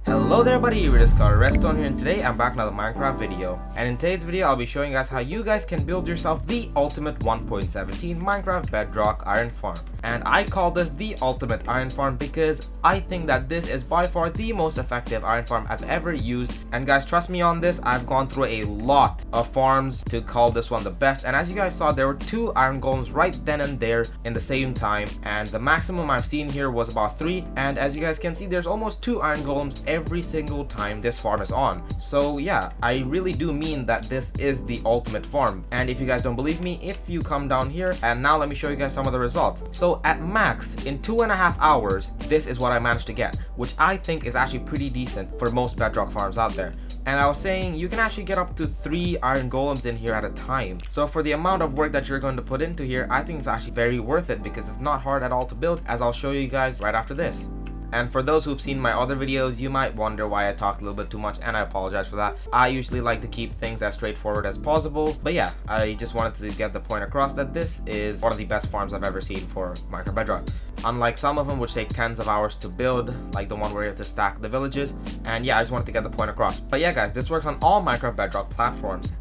Hello there buddy, we're Discover Redstone here, and today I'm back with another Minecraft video. And in today's video I'll be showing you guys how you guys can build yourself the ultimate 1.17 Minecraft Bedrock iron farm. And I call this the ultimate iron farm because I think that this is by far the most effective iron farm I've ever used. And guys, trust me on this, I've gone through a lot of farms to call this one the best. And as you guys saw, there were 2 iron golems right then and there in the same time, and the maximum I've seen here was about 3. And as you guys can see, there's almost 2 iron golems every single time this farm is on. So yeah, I really do mean that this is the ultimate farm. And if you guys don't believe me, if you come down here, and now let me show you guys some of the results. So at max, in 2.5 hours, this is what I managed to get, which I think is actually pretty decent for most Bedrock farms out there. And I was saying you can actually get up to 3 iron golems in here at a time. So for the amount of work that you're going to put into here, I think it's actually very worth it because it's not hard at all to build, as I'll show you guys right after this. And for those who've seen my other videos, you might wonder why I talked a little bit too much, and I apologize for that. I usually like to keep things as straightforward as possible, but yeah, I just wanted to get the point across that this is one of the best farms I've ever seen for Minecraft Bedrock. Unlike some of them which take tens of hours to build, like the one where you have to stack the villages. And yeah, I just wanted to get the point across. But yeah guys, this works on all Minecraft Bedrock platforms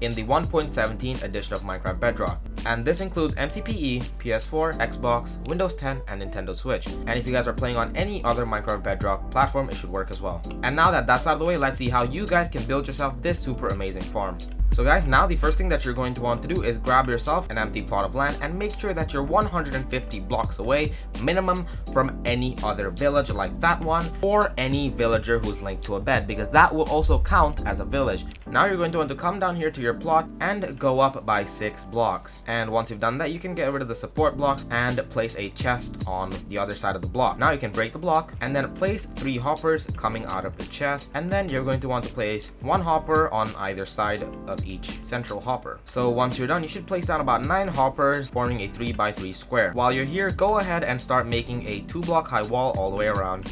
in the 1.17 edition of Minecraft Bedrock. And this includes MCPE, PS4, Xbox, Windows 10, and Nintendo Switch. And if you guys are playing on any other Minecraft Bedrock platform, it should work as well. And now that that's out of the way, let's see how you guys can build yourself this super amazing farm. So guys, now the first thing that you're going to want to do is grab yourself an empty plot of land and make sure that you're 150 blocks away minimum from any other village like that one, or any villager who's linked to a bed, because that will also count as a village. Now you're going to want to come down here to your plot and go up by 6 blocks. And once you've done that, you can get rid of the support blocks and place a chest on the other side of the block. Now you can break the block and then place 3 hoppers coming out of the chest, and then you're going to want to place 1 hopper on either side of each central hopper. So once you're done, you should place down about 9 hoppers forming a 3x3 square. While you're here, go ahead and start making a 2-block high wall all the way around.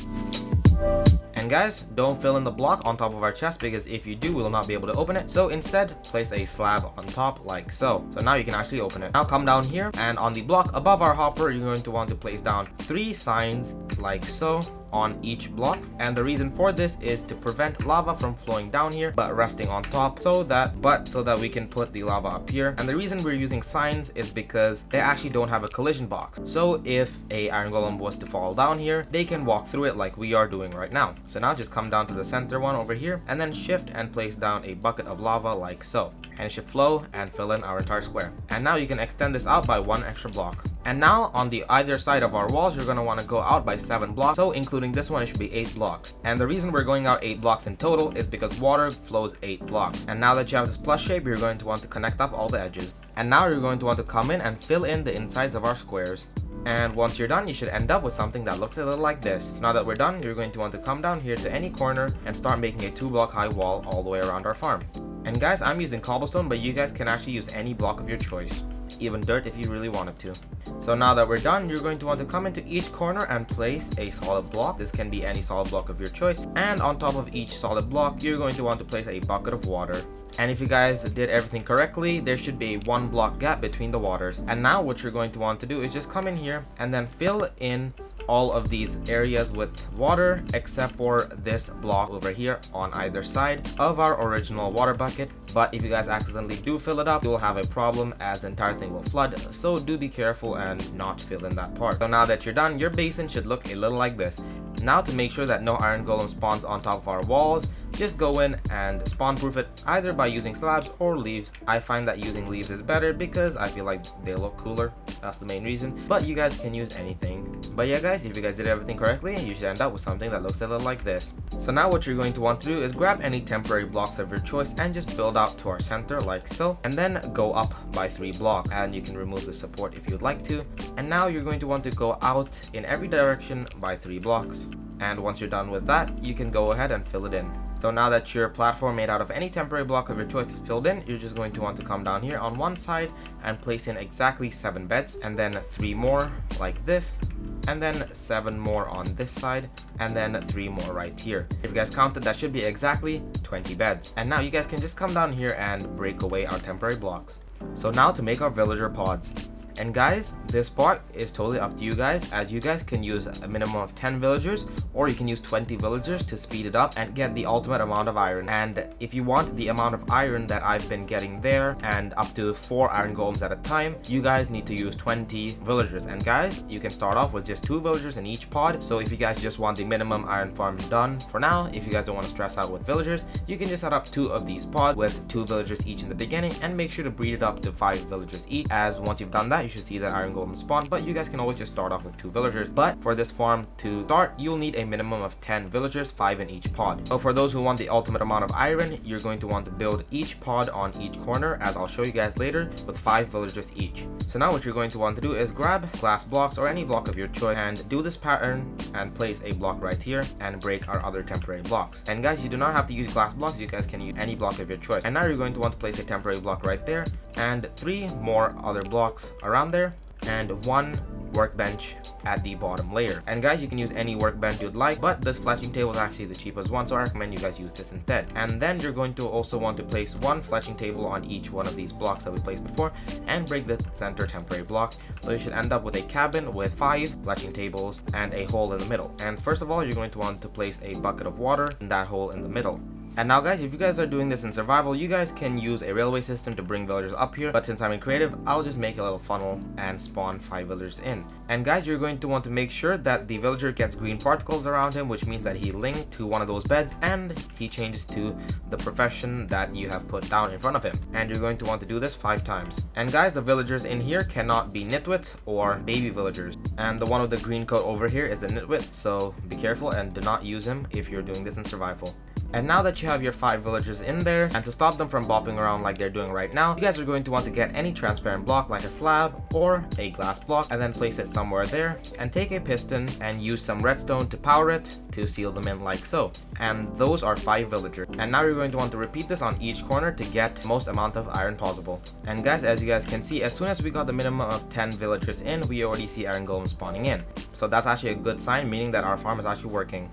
And guys, don't fill in the block on top of our chest, because if you do, we will not be able to open it. So instead, place a slab on top like so. So now you can actually open it. Now come down here, and on the block above our hopper, you're going to want to place down 3 signs like so on each block. And the reason for this is to prevent lava from flowing down here but resting on top, so that we can put the lava up here. And the reason we're using signs is because they actually don't have a collision box. So if a iron golem was to fall down here, they can walk through it like we are doing right now. So now just come down to the center one over here and then shift and place down a bucket of lava like so, and it should flow and fill in our entire square. And now you can extend this out by 1 extra block. And now on the either side of our walls, you're going to want to go out by 7 blocks. So including this one, it should be 8 blocks. And the reason we're going out 8 blocks in total is because water flows 8 blocks. And now that you have this plus shape, you're going to want to connect up all the edges. And now you're going to want to come in and fill in the insides of our squares. And once you're done, you should end up with something that looks a little like this. So now that we're done, you're going to want to come down here to any corner and start making a 2-block high wall all the way around our farm. And guys, I'm using cobblestone, but you guys can actually use any block of your choice, even dirt if you really wanted to. So now that we're done, you're going to want to come into each corner and place a solid block. This can be any solid block of your choice. And on top of each solid block, you're going to want to place a bucket of water. And if you guys did everything correctly, there should be a 1 block gap between the waters. And now what you're going to want to do is just come in here and then fill in all of these areas with water, except for this block over here on either side of our original water bucket. But if you guys accidentally do fill it up, you'll have a problem, as the entire thing will flood. So do be careful and not fill in that part. So now that you're done, your basin should look a little like this. Now to make sure that no iron golem spawns on top of our walls, just go in and spawn proof it either by using slabs or leaves. I find that using leaves is better because I feel like they look cooler. That's the main reason, but you guys can use anything. But yeah guys, if you guys did everything correctly, you should end up with something that looks a little like this. So now what you're going to want to do is grab any temporary blocks of your choice and just build out to our center like so, and then go up by 3 blocks, and you can remove the support if you'd like to. And now you're going to want to go out in every direction by 3 blocks. And once you're done with that, you can go ahead and fill it in. So now that your platform made out of any temporary block of your choice is filled in, you're just going to want to come down here on one side and place in exactly 7 beds, and then 3 more like this, and then 7 more on this side, and then 3 more right here. If you guys counted, that should be exactly 20 beds. And now you guys can just come down here and break away our temporary blocks. So now to make our villager pods. And guys, this part is totally up to you guys, as you guys can use a minimum of 10 villagers, or you can use 20 villagers to speed it up and get the ultimate amount of iron. And if you want the amount of iron that I've been getting there, and up to 4 iron golems at a time, you guys need to use 20 villagers. And guys, you can start off with just 2 villagers in each pod. So if you guys just want the minimum iron farm done for now, if you guys don't want to stress out with villagers, you can just set up 2 of these pods with 2 villagers each in the beginning, and make sure to breed it up to 5 villagers each, as once you've done that, you should see the iron golem spawn. But you guys can always just start off with 2 villagers. But for this farm to start, you'll need a minimum of 10 villagers, 5 in each pod. So for those who want the ultimate amount of iron, you're going to want to build each pod on each corner, as I'll show you guys later, with 5 villagers each. So now what you're going to want to do is grab glass blocks or any block of your choice and do this pattern and place a block right here and break our other temporary blocks. And guys, you do not have to use glass blocks, you guys can use any block of your choice. And now you're going to want to place a temporary block right there and 3 more other blocks around there and 1 workbench at the bottom layer. And guys, you can use any workbench you'd like, but this fletching table is actually the cheapest one, so I recommend you guys use this instead. And then you're going to also want to place 1 fletching table on each one of these blocks that we placed before and break the center temporary block. So you should end up with a cabin with 5 fletching tables and a hole in the middle. And first of all, you're going to want to place a bucket of water in that hole in the middle. And now guys, if you guys are doing this in survival, you guys can use a railway system to bring villagers up here, but since I'm in creative, I'll just make a little funnel and spawn 5 villagers in. And guys, you're going to want to make sure that the villager gets green particles around him, which means that he linked to one of those beds and he changes to the profession that you have put down in front of him. And you're going to want to do this 5 times. And guys, the villagers in here cannot be nitwits or baby villagers. And the one with the green coat over here is the nitwit, so be careful and do not use him if you're doing this in survival. And now that you have your 5 villagers in there, and to stop them from bopping around like they're doing right now, you guys are going to want to get any transparent block like a slab or a glass block and then place it somewhere there, and take a piston and use some redstone to power it to seal them in like so. And those are 5 villagers. And now you're going to want to repeat this on each corner to get most amount of iron possible. And guys, as you guys can see, as soon as we got the minimum of 10 villagers in, we already see iron golems spawning in. So that's actually a good sign, meaning that our farm is actually working.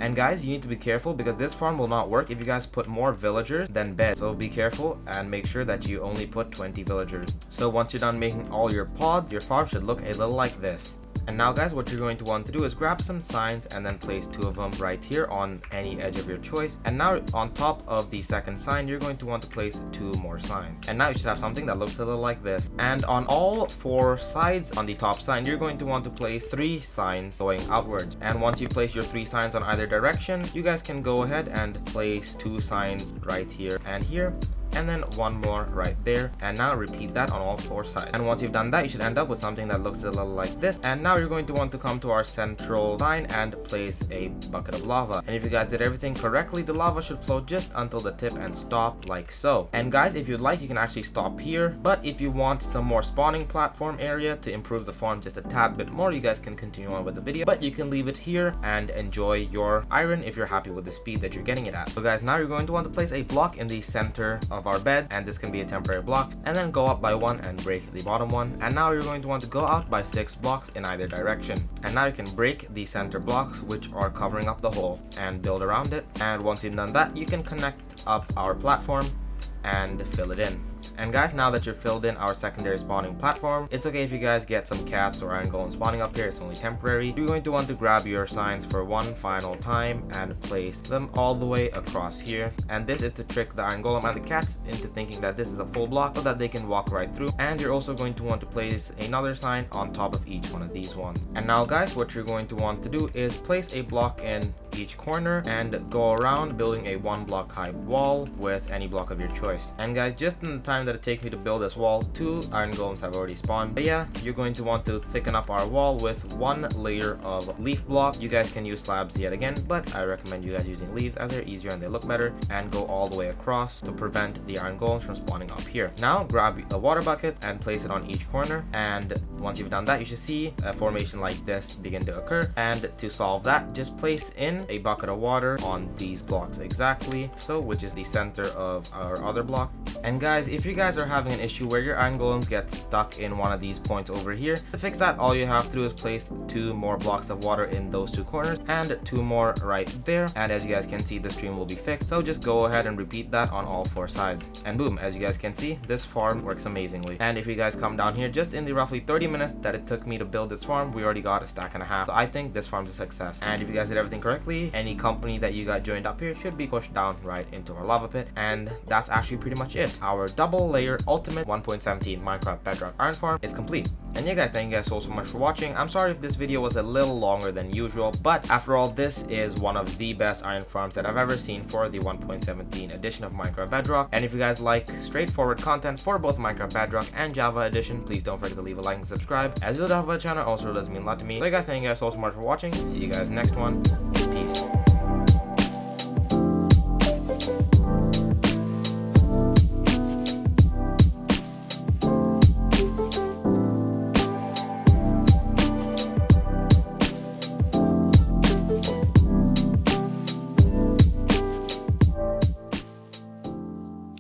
And guys, you need to be careful because this farm will not work if you guys put more villagers than beds. So be careful and make sure that you only put 20 villagers. So once you're done making all your pods, your farm should look a little like this. And now guys, what you're going to want to do is grab some signs and then place 2 of them right here on any edge of your choice. And now on top of the second sign, you're going to want to place 2 more signs. And now you should have something that looks a little like this. And on all 4 sides on the top sign, you're going to want to place 3 signs going outwards. And once you place your 3 signs on either direction, you guys can go ahead and place 2 signs right here and here, and then 1 more right there. And now repeat that on all 4 sides. And once you've done that, you should end up with something that looks a little like this. And now you're going to want to come to our central sign and place a bucket of lava. And if you guys did everything correctly, the lava should flow just until the tip and stop like so. And guys, if you'd like, you can actually stop here, but if you want some more spawning platform area to improve the farm just a tad bit more, you guys can continue on with the video, but you can leave it here and enjoy your iron if you're happy with the speed that you're getting it at. So guys, now you're going to want to place a block in the center of our bed, and this can be a temporary block, and then go up by 1 and break the bottom one. And now you're going to want to go out by 6 blocks in either direction. And now you can break the center blocks which are covering up the hole and build around it. And once you've done that, you can connect up our platform and fill it in. And guys, now that you're filled in our secondary spawning platform, it's okay if you guys get some cats or iron golems spawning up here, it's only temporary. You're going to want to grab your signs for one final time and place them all the way across here. And this is to trick the iron golem and the cats into thinking that this is a full block so that they can walk right through. And you're also going to want to place another sign on top of each one of these ones. And now guys, what you're going to want to do is place a block in each corner and go around building a 1 block high wall with any block of your choice. And guys, just in the time that it takes me to build this wall, 2 iron golems have already spawned. But yeah, you're going to want to thicken up our wall with 1 layer of leaf block. You guys can use slabs yet again, but I recommend you guys using leaves as they're easier and they look better, and go all the way across to prevent the iron golems from spawning up here. Now grab the water bucket and place it on each corner and Once you've done that, you should see a formation like this begin to occur. And to solve that, just place in a bucket of water on these blocks exactly so, which is the center of our other block. And guys, if you guys are having an issue where your iron golems get stuck in one of these points over here, to fix that, all you have to do is place 2 more blocks of water in those 2 corners and 2 more right there. And as you guys can see, the stream will be fixed. So just go ahead and repeat that on all 4 sides. And boom, as you guys can see, this farm works amazingly. And if you guys come down here, just in the roughly 30 minutes that it took me to build this farm, we already got a stack and a half. So I think this farm's a success. And if you guys did everything correctly, any company that you got joined up here should be pushed down right into our lava pit. And that's actually pretty much it. Our double layer ultimate 1.17 Minecraft Bedrock iron farm is complete. And yeah guys, thank you guys so much for watching. I'm sorry if this video was a little longer than usual, but after all, this is one of the best iron farms that I've ever seen for the 1.17 edition of Minecraft Bedrock. And if you guys like straightforward content for both Minecraft Bedrock and Java edition, please don't forget to leave a like and subscribe, as you'll help the channel, also does mean a lot to me. So yeah guys, thank you guys so much for watching. See you guys next one. Peace.